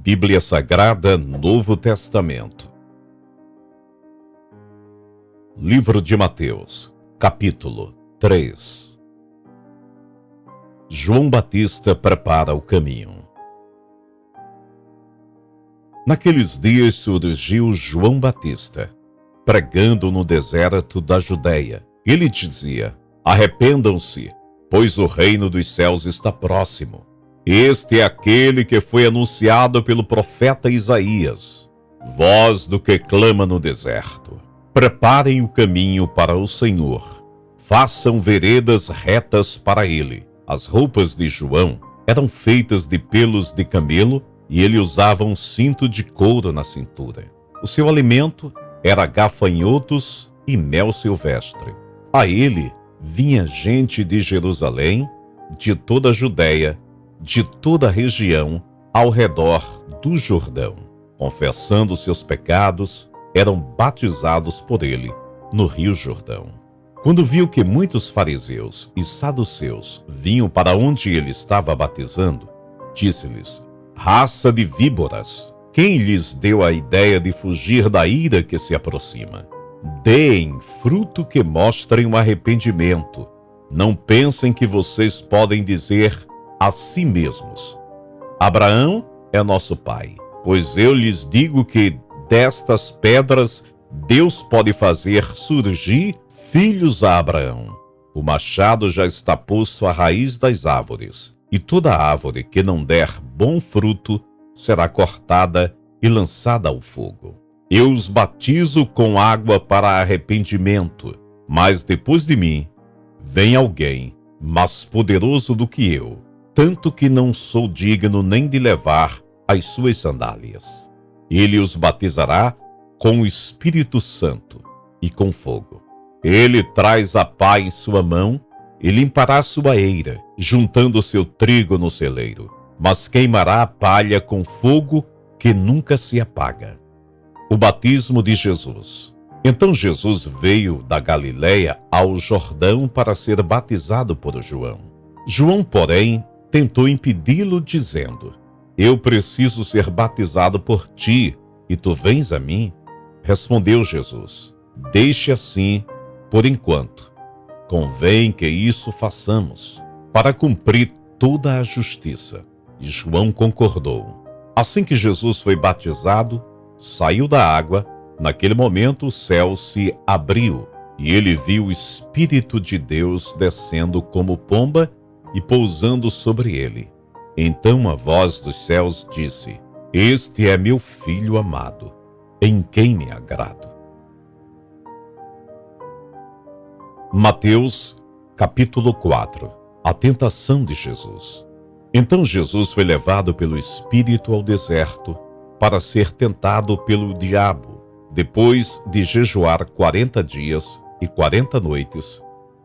Bíblia Sagrada, Novo Testamento. Livro de Mateus, capítulo 3. João Batista prepara o caminho. Naqueles dias surgiu João Batista, pregando no deserto da Judeia. Ele dizia: arrependam-se, pois o reino dos céus está próximo. Este é aquele que foi anunciado pelo profeta Isaías, voz do que clama no deserto. Preparem o caminho para o Senhor, façam veredas retas para ele. As roupas de João eram feitas de pelos de camelo e ele usava um cinto de couro na cintura. O seu alimento era gafanhotos e mel silvestre. A ele vinha gente de Jerusalém, de toda a Judeia, de toda a região ao redor do Jordão. Confessando seus pecados, eram batizados por ele no Rio Jordão. Quando viu que muitos fariseus e saduceus vinham para onde ele estava batizando, disse-lhes: raça de víboras, quem lhes deu a ideia de fugir da ira que se aproxima? Deem fruto que mostrem um arrependimento. Não pensem que vocês podem dizer a si mesmos: Abraão é nosso pai. Pois eu lhes digo que destas pedras Deus pode fazer surgir filhos a Abraão. O machado já está posto à raiz das árvores, e toda árvore que não der bom fruto será cortada e lançada ao fogo. Eu os batizo com água para arrependimento, mas depois de mim vem alguém mais poderoso do que eu, tanto que não sou digno nem de levar as suas sandálias. Ele os batizará com o Espírito Santo e com fogo. Ele traz a pá em sua mão e limpará sua eira, juntando seu trigo no celeiro, mas queimará a palha com fogo que nunca se apaga. O batismo de Jesus. Então Jesus veio da Galileia ao Jordão para ser batizado por João. João, porém, tentou impedi-lo, dizendo: eu preciso ser batizado por ti, e tu vens a mim? Respondeu Jesus: deixe assim por enquanto. Convém que isso façamos, para cumprir toda a justiça. E João concordou. Assim que Jesus foi batizado, saiu da água. Naquele momento o céu se abriu, e ele viu o Espírito de Deus descendo como pomba e pousando sobre ele. Então a voz dos céus disse: este é meu filho amado, em quem me agrado. Mateus, capítulo 4. A tentação de Jesus. Então Jesus foi levado pelo Espírito ao deserto para ser tentado pelo diabo. Depois de jejuar 40 dias e 40 noites,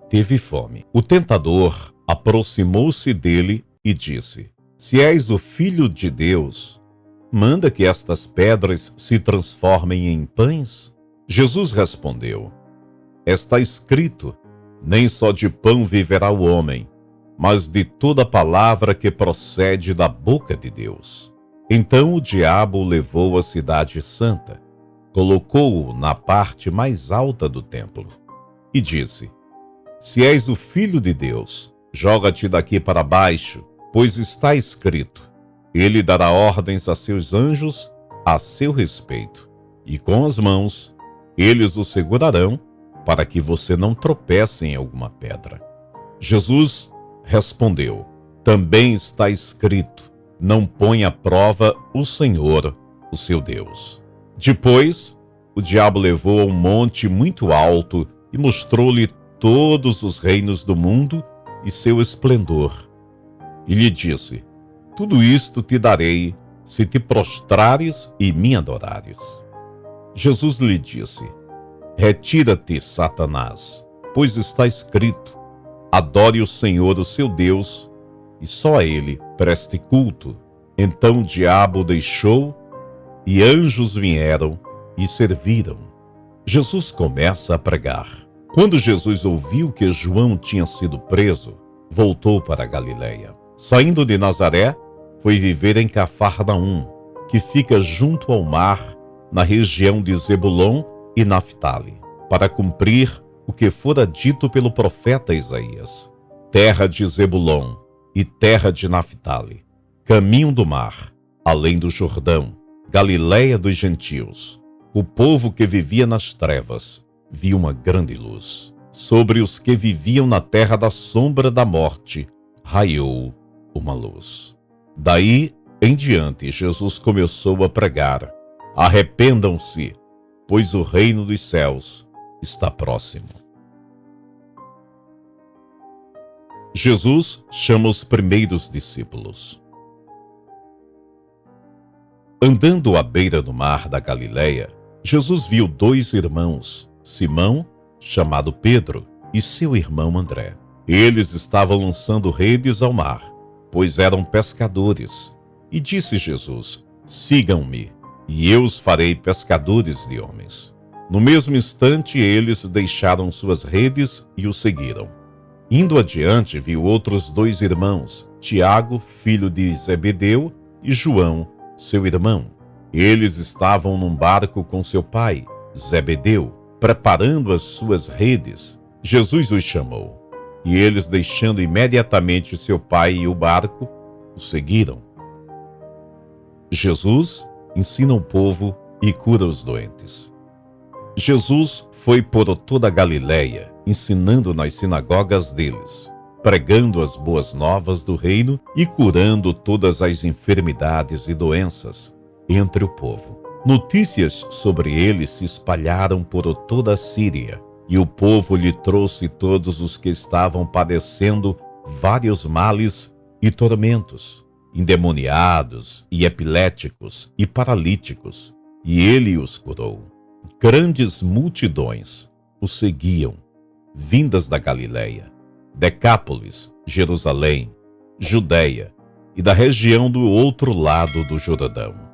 teve fome. O tentador aproximou-se dele e disse: se és o Filho de Deus, manda que estas pedras se transformem em pães. Jesus respondeu: está escrito, nem só de pão viverá o homem, mas de toda palavra que procede da boca de Deus. Então o diabo o levou à cidade santa, colocou-o na parte mais alta do templo e disse: se és o Filho de Deus, joga-te daqui para baixo, pois está escrito: ele dará ordens a seus anjos a seu respeito, e com as mãos eles o segurarão, para que você não tropece em alguma pedra. Jesus respondeu: também está escrito: não ponha à prova o Senhor, o seu Deus. Depois, o diabo levou a um monte muito alto e mostrou-lhe todos os reinos do mundo e seu esplendor. E lhe disse: tudo isto te darei, se te prostrares e me adorares. Jesus lhe disse: retira-te, Satanás, pois está escrito: adore o Senhor, o seu Deus, e só a ele preste culto. Então o diabo deixou, e anjos vieram e serviram. Jesus começa a pregar. Quando Jesus ouviu que João tinha sido preso, voltou para a Galileia. Saindo de Nazaré, foi viver em Cafarnaum, que fica junto ao mar, na região de Zebulon e Naftali, para cumprir o que fora dito pelo profeta Isaías: terra de Zebulon e terra de Naftali, caminho do mar, além do Jordão, Galiléia dos gentios. O povo que vivia nas trevas viu uma grande luz. Sobre os que viviam na terra da sombra da morte, raiou uma luz. Daí em diante, Jesus começou a pregar: arrependam-se, pois o reino dos céus está próximo. Jesus chama os primeiros discípulos. Andando à beira do mar da Galileia, Jesus viu 2 irmãos, Simão, chamado Pedro, e seu irmão André. Eles estavam lançando redes ao mar, pois eram pescadores. E disse Jesus: sigam-me, e eu os farei pescadores de homens. No mesmo instante, eles deixaram suas redes e o seguiram. Indo adiante, viu outros 2 irmãos, Tiago, filho de Zebedeu, e João, seu irmão. Eles estavam num barco com seu pai, Zebedeu, preparando as suas redes. Jesus os chamou, e eles, deixando imediatamente seu pai e o barco, o seguiram. Jesus ensina o povo e cura os doentes. Jesus foi por toda a Galiléia, ensinando nas sinagogas deles, pregando as boas novas do reino e curando todas as enfermidades e doenças entre o povo. Notícias sobre ele se espalharam por toda a Síria, e o povo lhe trouxe todos os que estavam padecendo vários males e tormentos, endemoniados e epiléticos e paralíticos, e ele os curou. Grandes multidões o seguiam, vindas da Galiléia, Decápolis, Jerusalém, Judeia e da região do outro lado do Jordão.